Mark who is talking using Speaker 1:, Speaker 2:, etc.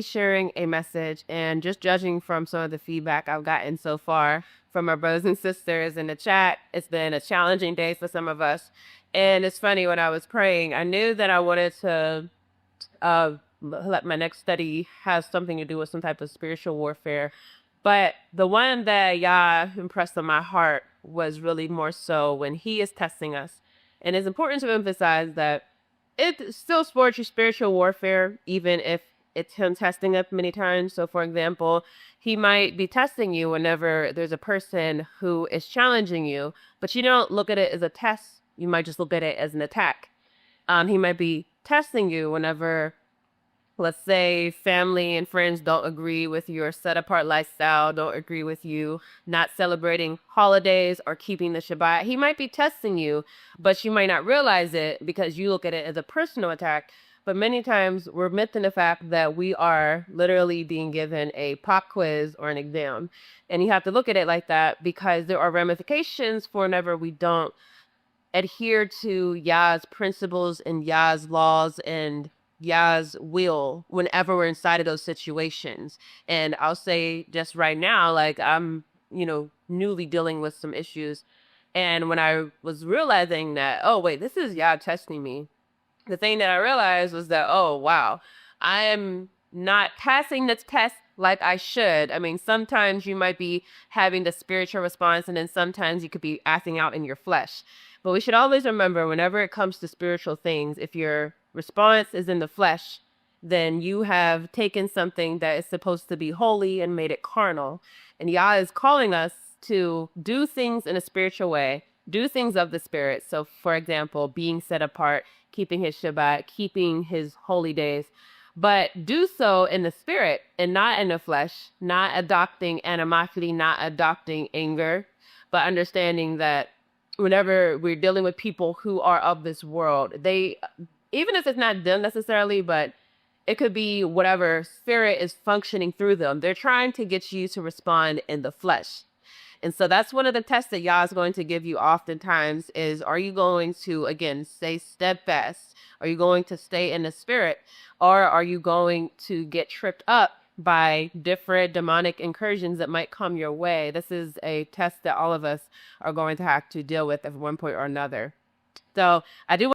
Speaker 1: sharing a message, and just judging from some of the feedback I've gotten so far from our brothers and sisters in the chat, it's been a challenging day for some of us. And it's funny, when I was praying, I knew that I wanted to let my next study have something to do with some type of spiritual warfare. But the one that YAH impressed on my heart was really more so when he is testing us. And it's important to emphasize that it's still spiritual warfare, even if it's him testing us many times. So, for example, he might be testing you whenever there's a person who is challenging you, but you don't look at it as a test. You might just look at it as an attack. He might be testing you whenever, let's say, family and friends don't agree with your set apart lifestyle, don't agree with you not celebrating holidays or keeping the Shabbat. He might be testing you, but you might not realize it because you look at it as a personal attack. But many times we're missing the fact that we are literally being given a pop quiz or an exam. And you have to look at it like that, because there are ramifications for whenever we don't adhere to YAH's principles and YAH's laws and YAH's will whenever we're inside of those situations. And I'll say just right now, like, I'm, newly dealing with some issues. And when I was realizing that, oh, wait, this is YAH testing me, the thing that I realized was that, oh, wow, I am not passing this test like I should. I mean, sometimes you might be having the spiritual response, and then sometimes you could be acting out in your flesh. But we should always remember, whenever it comes to spiritual things, if your response is in the flesh, then you have taken something that is supposed to be holy and made it carnal. And YAH is calling us to do things in a spiritual way, do things of the spirit. So, for example, being set apart, keeping his Shabbat, keeping his holy days, but do so in the spirit and not in the flesh, not adopting animosity, not adopting anger, but understanding that whenever we're dealing with people who are of this world, they, even if it's not them necessarily, but it could be whatever spirit is functioning through them, they're trying to get you to respond in the flesh. And so that's one of the tests that YAH is going to give you oftentimes is, are you going to, again, stay steadfast? Are you going to stay in the spirit? Or are you going to get tripped up by different demonic incursions that might come your way? This is a test that all of us are going to have to deal with at one point or another. So I do